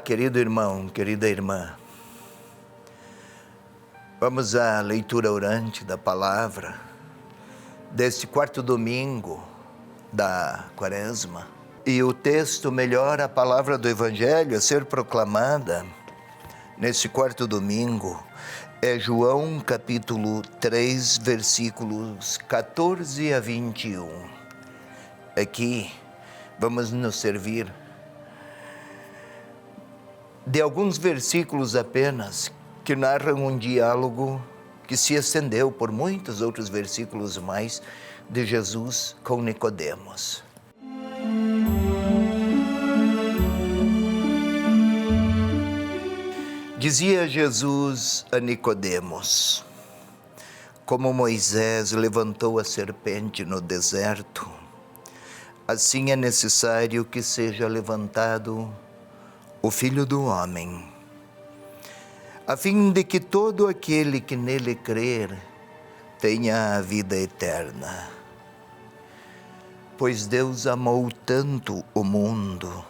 querido irmão, querida irmã, vamos à leitura orante da palavra deste quarto domingo da Quaresma. E o texto melhor, a palavra do Evangelho a ser proclamada neste quarto domingo é João capítulo 3, versículos 14 a 21. Aqui vamos nos servir de alguns versículos apenas que narram um diálogo que se estendeu por muitos outros versículos mais de Jesus com Nicodemos. Dizia Jesus a Nicodemos: como Moisés levantou a serpente no deserto, assim é necessário que seja levantado o Filho do Homem, a fim de que todo aquele que nele crer tenha a vida eterna. Pois Deus amou tanto o mundo,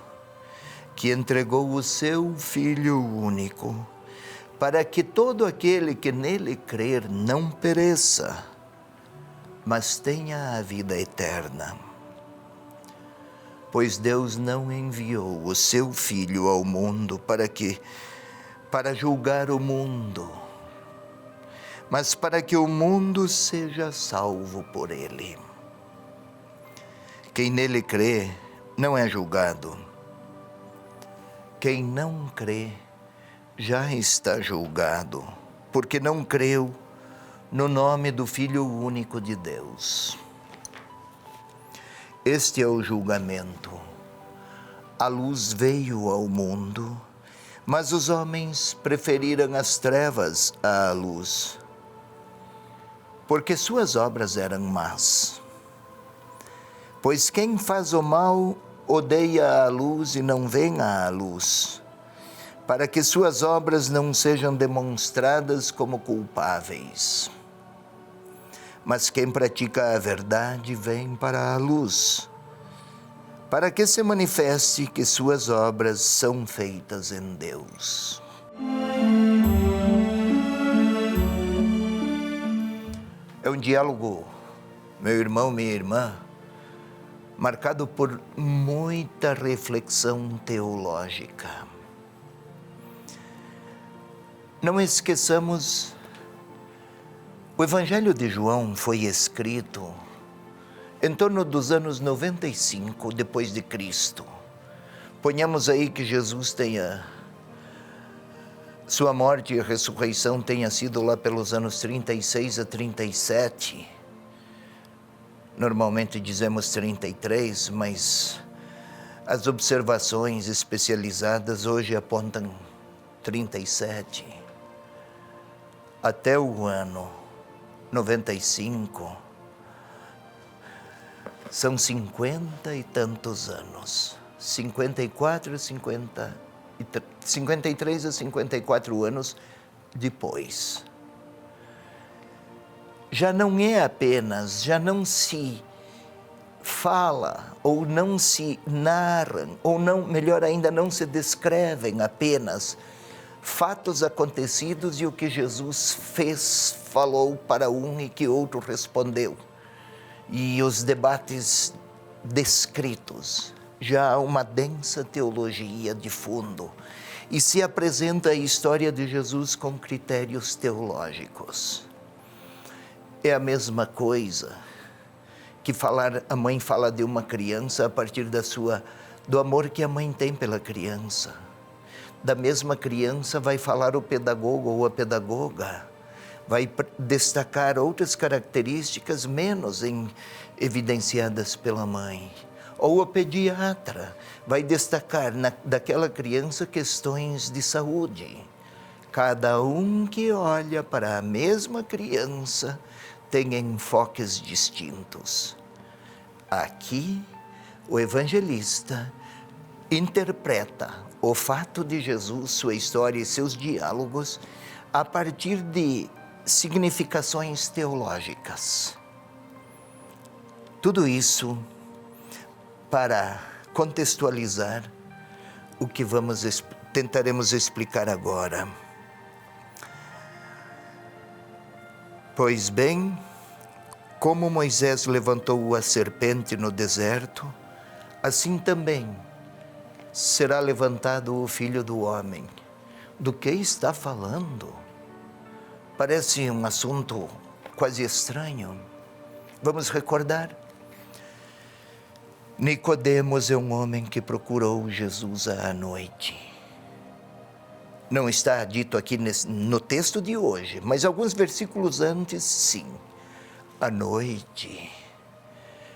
que entregou o seu Filho único, para que todo aquele que nele crer não pereça, mas tenha a vida eterna. Pois Deus não enviou o seu Filho ao mundo para julgar o mundo, mas para que o mundo seja salvo por ele. Quem nele crê não é julgado. Quem não crê já está julgado, porque não creu no nome do Filho único de Deus. Este é o julgamento. A luz veio ao mundo, mas os homens preferiram as trevas à luz, porque suas obras eram más. Pois quem faz o mal odeia a luz e não vem à luz, para que suas obras não sejam demonstradas como culpáveis. Mas quem pratica a verdade vem para a luz, para que se manifeste que suas obras são feitas em Deus. É um diálogo, meu irmão, minha irmã, marcado por muita reflexão teológica. Não esqueçamos, o Evangelho de João foi escrito em torno dos anos 95 depois de Cristo. Ponhamos aí que Jesus sua morte e ressurreição tenha sido lá pelos anos 36 a 37. Normalmente dizemos 33, mas as observações especializadas hoje apontam 37. Até o ano 95, são 50 e tantos anos. 53 a 54 anos depois. Já não é apenas, já não se fala, ou não se narram, ou não, melhor ainda, não se descrevem apenas fatos acontecidos e o que Jesus fez, falou para um e que outro respondeu. E os debates descritos. Já há uma densa teologia de fundo e se apresenta a história de Jesus com critérios teológicos. É a mesma coisa que a mãe fala de uma criança a partir do amor que a mãe tem pela criança. Da mesma criança vai falar o pedagogo ou a pedagoga, vai destacar outras características menos evidenciadas pela mãe. Ou o pediatra vai destacar daquela criança questões de saúde. Cada um que olha para a mesma criança tem enfoques distintos. Aqui, o evangelista interpreta o fato de Jesus, sua história e seus diálogos a partir de significações teológicas. Tudo isso para contextualizar o que vamos tentaremos explicar agora. Pois bem, como Moisés levantou a serpente no deserto, assim também será levantado o Filho do Homem. Do que está falando? Parece um assunto quase estranho. Vamos recordar. Nicodemos é um homem que procurou Jesus à noite. Não está dito aqui no texto de hoje, mas alguns versículos antes, sim. À noite.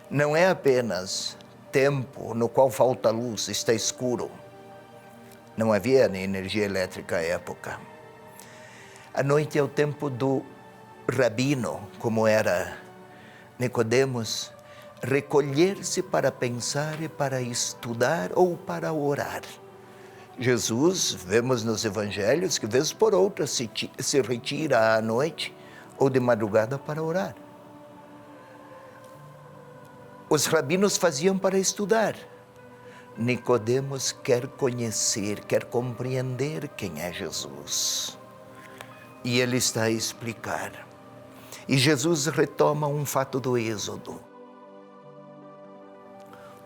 Não é apenas tempo no qual falta luz, está escuro. Não havia energia elétrica à época. A noite é o tempo do rabino, como era Nicodemos, recolher-se para pensar e para estudar ou para orar. Jesus, vemos nos evangelhos que vez por outra se retira à noite ou de madrugada para orar. Os rabinos faziam para estudar. Nicodemos quer conhecer, quer compreender quem é Jesus. E ele está a explicar. E Jesus retoma um fato do Êxodo.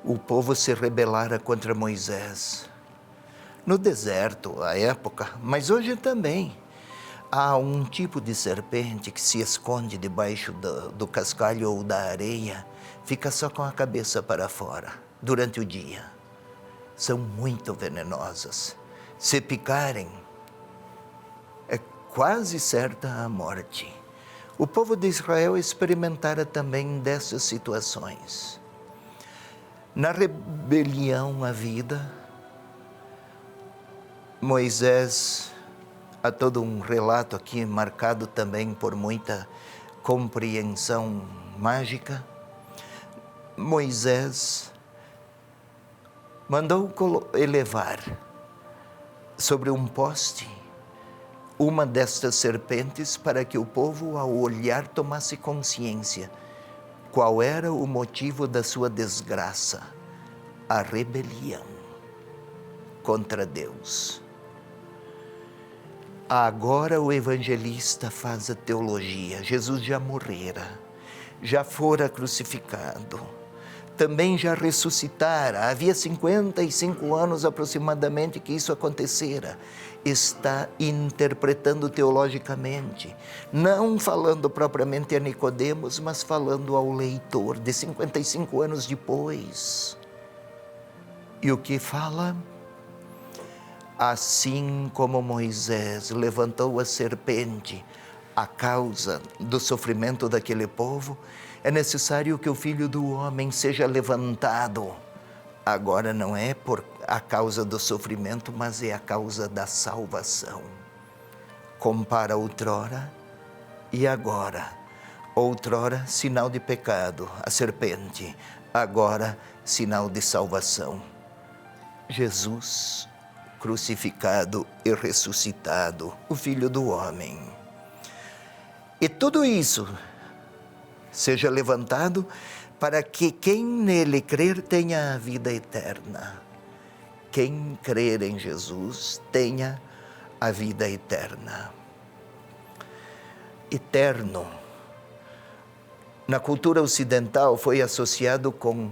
O povo se rebelara contra Moisés. No deserto, à época, mas hoje também, há um tipo de serpente que se esconde debaixo do cascalho ou da areia, fica só com a cabeça para fora, durante o dia. São muito venenosas. Se picarem, é quase certa a morte. O povo de Israel experimentara também dessas situações. Na rebelião à vida, Moisés, há todo um relato aqui marcado também por muita compreensão mágica. Moisés mandou elevar sobre um poste uma destas serpentes para que o povo, ao olhar, tomasse consciência qual era o motivo da sua desgraça: a rebelião contra Deus. Agora o evangelista faz a teologia. Jesus já morrera, já fora crucificado, também já ressuscitara. Havia 55 anos aproximadamente que isso acontecera. Está interpretando teologicamente, não falando propriamente a Nicodemos, mas falando ao leitor de 55 anos depois. E o que fala? Assim como Moisés levantou a serpente a causa do sofrimento daquele povo, é necessário que o Filho do Homem seja levantado. Agora não é por a causa do sofrimento, mas é a causa da salvação. Compara outrora e agora. Outrora, sinal de pecado, a serpente. Agora, sinal de salvação. Jesus crucificado e ressuscitado, o Filho do Homem. E tudo isso seja levantado para que quem nele crer tenha a vida eterna. Quem crer em Jesus tenha a vida eterna. Eterno, na cultura ocidental, foi associado com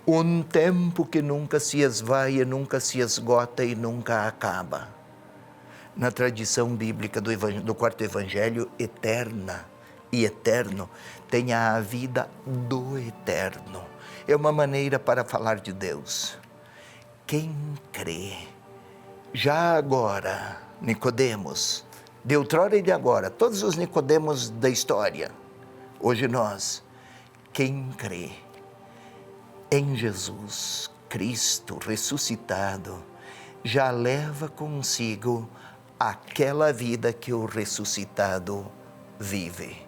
um tempo que nunca se esvai, nunca se esgota e nunca acaba. Na tradição bíblica do quarto evangelho, eterna e eterno tem a vida do eterno. É uma maneira para falar de Deus. Quem crê, já agora, Nicodemos, de outrora e de agora, todos os Nicodemos da história, hoje nós, quem crê em Jesus Cristo ressuscitado, já leva consigo aquela vida que o ressuscitado vive.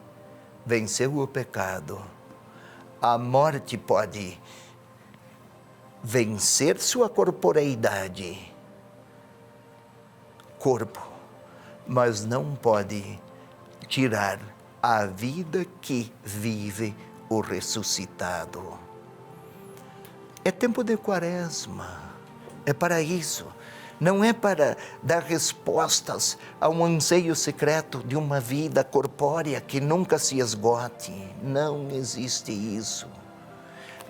Venceu o pecado. A morte pode vencer sua corporeidade, corpo, mas não pode tirar a vida que vive o ressuscitado. É tempo de quaresma, é para isso. não é para dar respostas a um anseio secreto de uma vida corpórea que nunca se esgote. Não existe isso.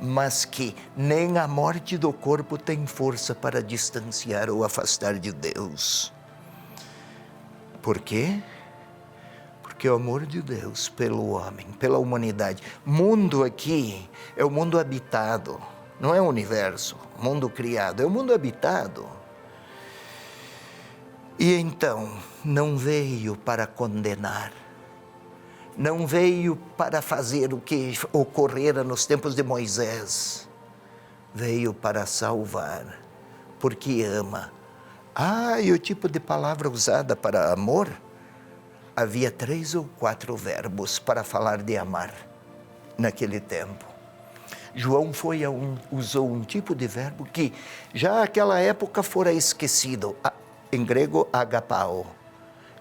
Mas que nem a morte do corpo tem força para distanciar ou afastar de Deus. Por quê? Porque o amor de Deus pelo homem, pela humanidade. Mundo aqui é o mundo habitado, não é o universo, mundo criado, é o mundo habitado. E então, não veio para condenar, não veio para fazer o que ocorrera nos tempos de Moisés, veio para salvar, porque ama. E o tipo de palavra usada para amor, havia 3 ou 4 verbos para falar de amar naquele tempo. João usou um tipo de verbo que já naquela época fora esquecido, em grego agapao,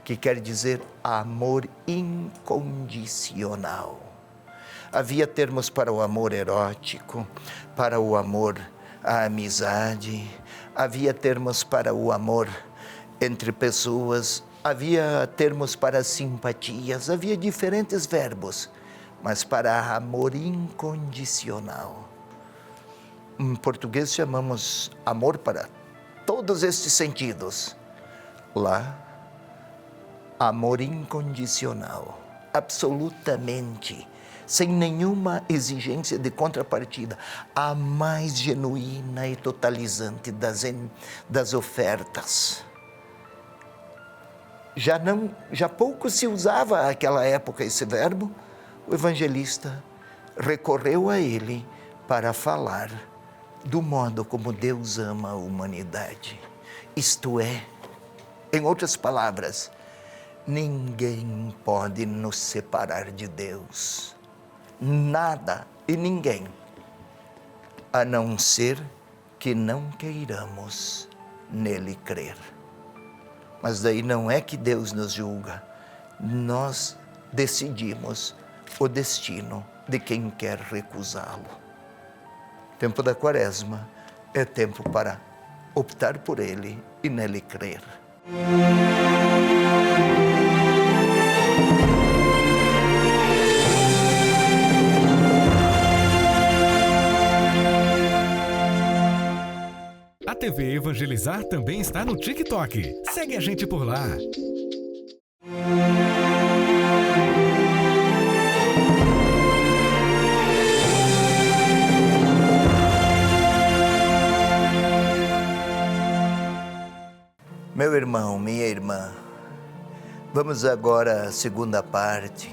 que quer dizer amor incondicional. Havia termos para o amor erótico, para o amor à amizade, havia termos para o amor entre pessoas, havia termos para simpatias, havia diferentes verbos, mas para amor incondicional. Em português chamamos amor para todos estes sentidos. Lá, amor incondicional, absolutamente, sem nenhuma exigência de contrapartida, a mais genuína e totalizante das ofertas. Já pouco se usava naquela época esse verbo. O evangelista recorreu a ele para falar do modo como Deus ama a humanidade. Isto é, em outras palavras, ninguém pode nos separar de Deus. Nada e ninguém, a não ser que não queiramos nele crer. Mas daí não é que Deus nos julga, nós decidimos o destino de quem quer recusá-lo. O tempo da Quaresma é tempo para optar por ele e nele crer. A TV Evangelizar também está no TikTok. Segue a gente por lá. Meu irmão, minha irmã, vamos agora à segunda parte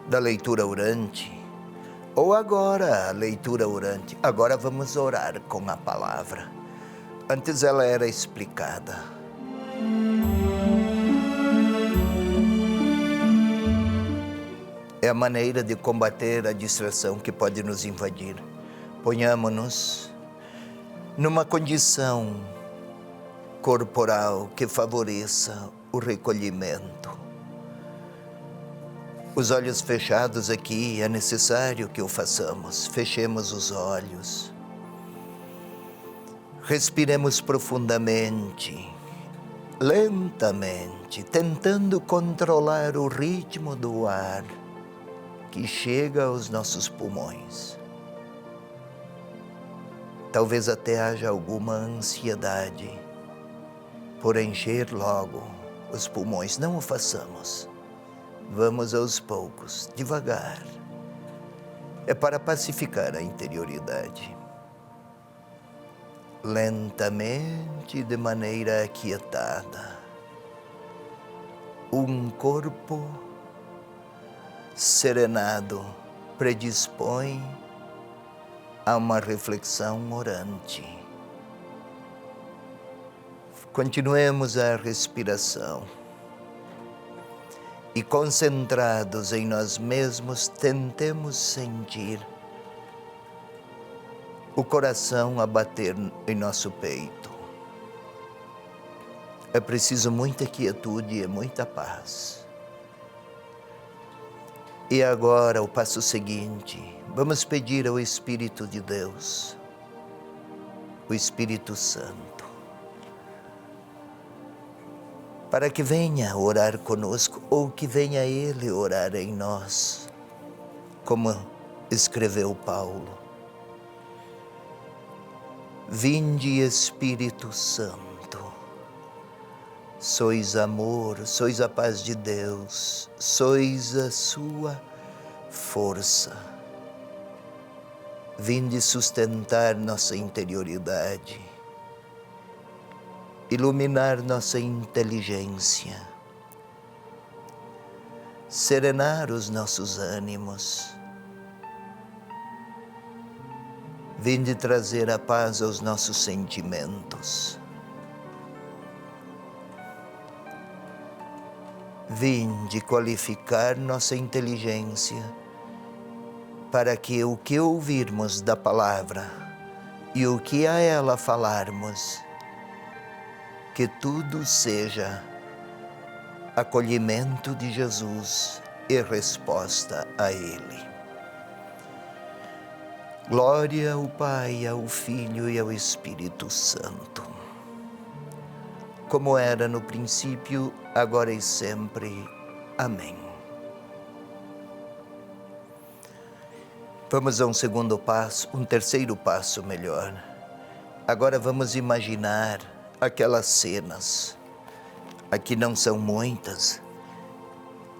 da leitura orante. Ou agora a leitura orante. Agora vamos orar com a palavra. Antes ela era explicada. É a maneira de combater a distração que pode nos invadir. Ponhamo-nos numa condição corporal que favoreça o recolhimento. Os olhos fechados aqui, é necessário que o façamos. Fechemos os olhos. Respiremos profundamente, lentamente, tentando controlar o ritmo do ar que chega aos nossos pulmões. Talvez até haja alguma ansiedade por encher logo os pulmões. Não o façamos. Vamos aos poucos, devagar. É para pacificar a interioridade. Lentamente, de maneira aquietada. Um corpo serenado predispõe a uma reflexão orante. Continuemos a respiração. E concentrados em nós mesmos, tentemos sentir o coração a bater em nosso peito. É preciso muita quietude e muita paz. E agora, o passo seguinte, vamos pedir ao Espírito de Deus, o Espírito Santo, para que venha orar conosco, ou que venha Ele orar em nós, como escreveu Paulo. Vinde, Espírito Santo, sois amor, sois a paz de Deus, sois a sua força. Vinde sustentar nossa interioridade, iluminar nossa inteligência, serenar os nossos ânimos. Vinde trazer a paz aos nossos sentimentos. Vinde qualificar nossa inteligência para que o que ouvirmos da palavra e o que a ela falarmos, que tudo seja acolhimento de Jesus e resposta a Ele. Glória ao Pai, ao Filho e ao Espírito Santo, como era no princípio, agora e sempre. Amém. Vamos a um segundo passo, um terceiro passo melhor. Agora vamos imaginar aquelas cenas. Aqui não são muitas,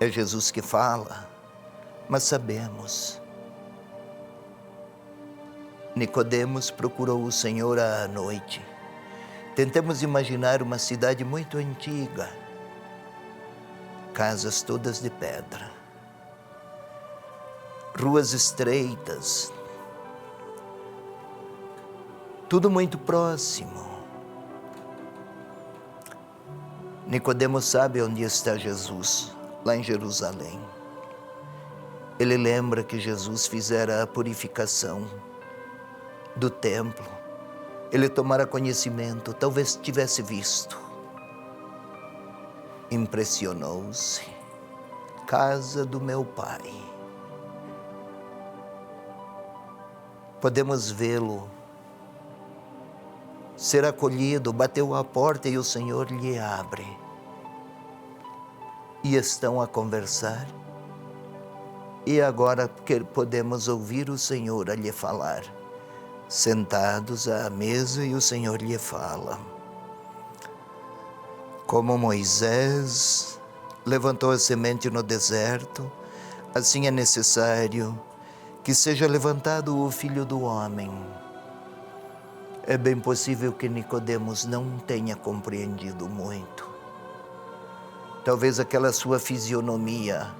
é Jesus que fala, mas sabemos. Nicodemos procurou o Senhor à noite. Tentemos imaginar uma cidade muito antiga, casas todas de pedra, ruas estreitas, tudo muito próximo. Nicodemos sabe onde está Jesus, lá em Jerusalém. Ele lembra que Jesus fizera a purificação do templo. Ele tomara conhecimento, talvez tivesse visto. Impressionou-se. Casa do meu Pai. Podemos vê-lo ser acolhido, bateu à porta e o Senhor lhe abre. E estão a conversar. E agora podemos ouvir o Senhor a lhe falar. Sentados à mesa e o Senhor lhe fala. Como Moisés levantou a semente no deserto, assim é necessário que seja levantado o Filho do Homem. É bem possível que Nicodemos não tenha compreendido muito. Talvez aquela sua fisionomia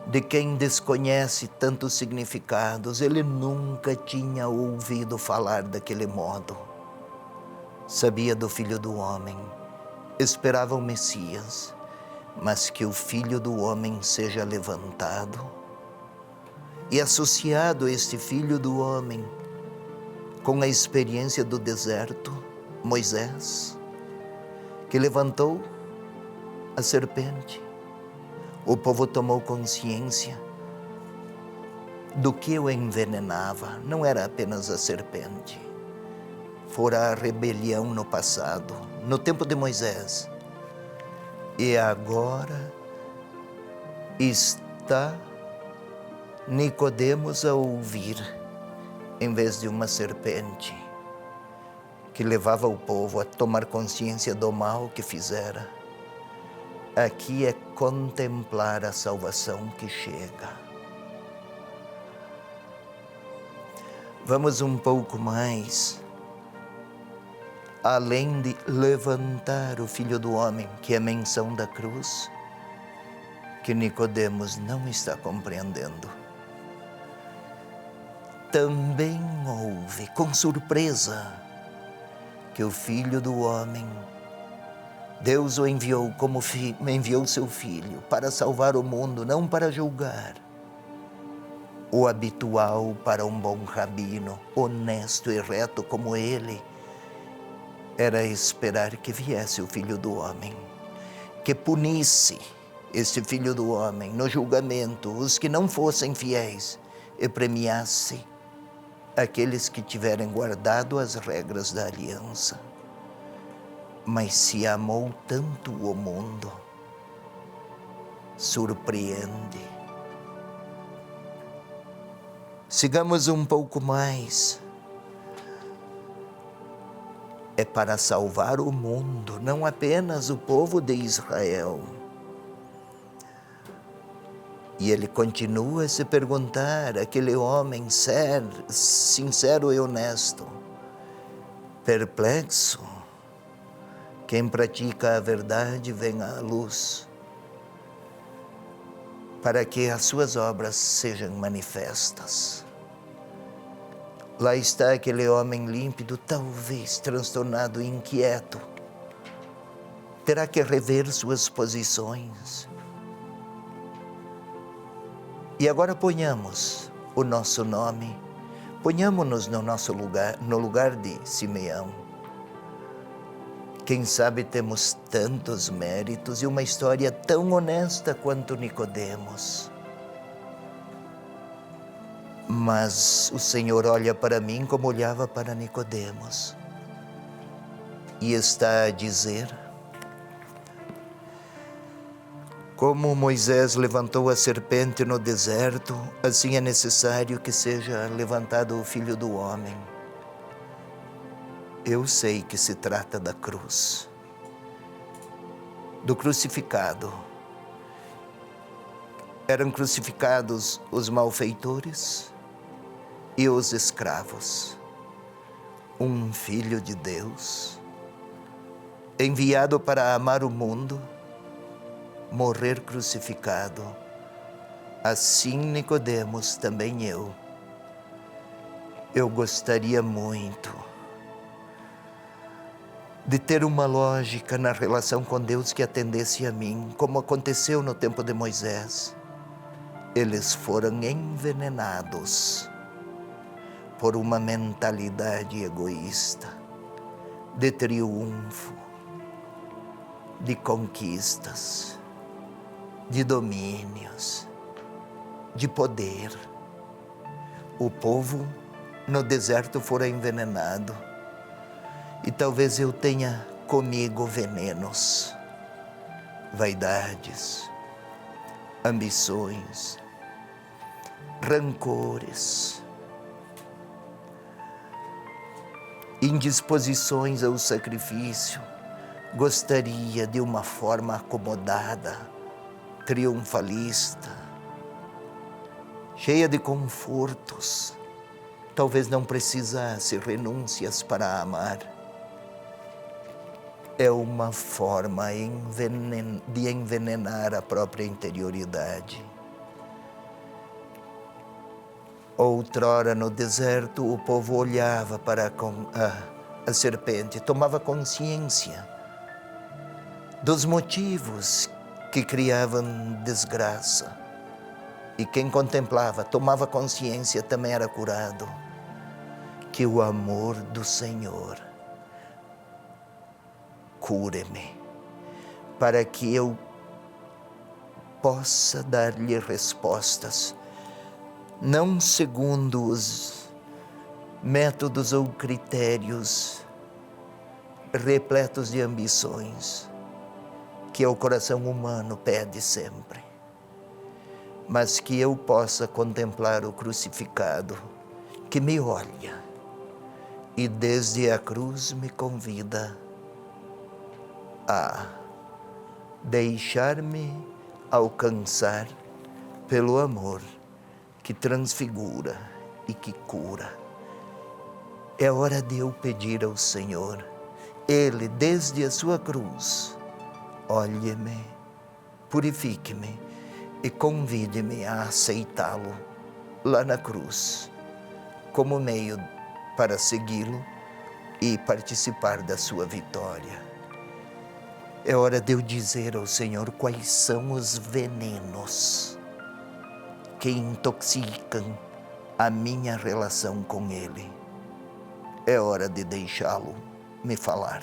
de quem desconhece tantos significados, ele nunca tinha ouvido falar daquele modo. Sabia do Filho do Homem, esperava o Messias, mas que o Filho do Homem seja levantado e associado a este Filho do Homem com a experiência do deserto, Moisés, que levantou a serpente. O povo tomou consciência do que o envenenava. Não era apenas a serpente. Fora a rebelião no passado, no tempo de Moisés. E agora está Nicodemos a ouvir, em vez de uma serpente que levava o povo a tomar consciência do mal que fizera. Aqui é contemplar a salvação que chega. Vamos um pouco mais. Além de levantar o Filho do Homem, que é a menção da cruz, que Nicodemos não está compreendendo. Também ouve, com surpresa, que o Filho do Homem, Deus o enviou como enviou seu Filho para salvar o mundo, não para julgar. O habitual para um bom rabino, honesto e reto como ele, era esperar que viesse o Filho do Homem, que punisse este Filho do Homem no julgamento os que não fossem fiéis e premiasse aqueles que tiverem guardado as regras da aliança. mas se amou tanto o mundo, surpreende. Sigamos um pouco mais. É para salvar o mundo, não apenas o povo de Israel. E ele continua a se perguntar, aquele homem sincero e honesto, perplexo. Quem pratica a verdade vem à luz, para que as suas obras sejam manifestas. Lá está aquele homem límpido, talvez transtornado e inquieto. Terá que rever suas posições. E agora ponhamos o nosso nome, ponhamos-nos no nosso lugar, no lugar de Simeão. Quem sabe temos tantos méritos e uma história tão honesta quanto Nicodemos. Mas o Senhor olha para mim como olhava para Nicodemos e está a dizer: como Moisés levantou a serpente no deserto, assim é necessário que seja levantado o Filho do Homem. Eu sei que se trata da cruz, do crucificado. Eram crucificados os malfeitores e os escravos. Um Filho de Deus, enviado para amar o mundo, morrer crucificado. Assim Nicodemos, também eu. Eu gostaria muito de ter uma lógica na relação com Deus que atendesse a mim, como aconteceu no tempo de Moisés. Eles foram envenenados por uma mentalidade egoísta, de triunfo, de conquistas, de domínios, de poder. O povo no deserto fora envenenado e talvez eu tenha comigo venenos, vaidades, ambições, rancores, indisposições ao sacrifício. Gostaria de uma forma acomodada, triunfalista, cheia de confortos. Talvez não precisasse renúncias para amar. É uma forma de envenenar a própria interioridade. Outrora no deserto, o povo olhava para a serpente, tomava consciência dos motivos que criavam desgraça. E quem contemplava, tomava consciência, também era curado. Que o amor do Senhor cure-me, para que eu possa dar-lhe respostas, não segundo os métodos ou critérios repletos de ambições, que o coração humano pede sempre, mas que eu possa contemplar o crucificado, que me olha e desde a cruz me convida a deixar-me alcançar pelo amor que transfigura e que cura. É hora de eu pedir ao Senhor, Ele desde a sua cruz, olhe-me, purifique-me e convide-me a aceitá-lo lá na cruz, como meio para segui-lo e participar da sua vitória. É hora de eu dizer ao Senhor quais são os venenos que intoxicam a minha relação com Ele. É hora de deixá-lo me falar.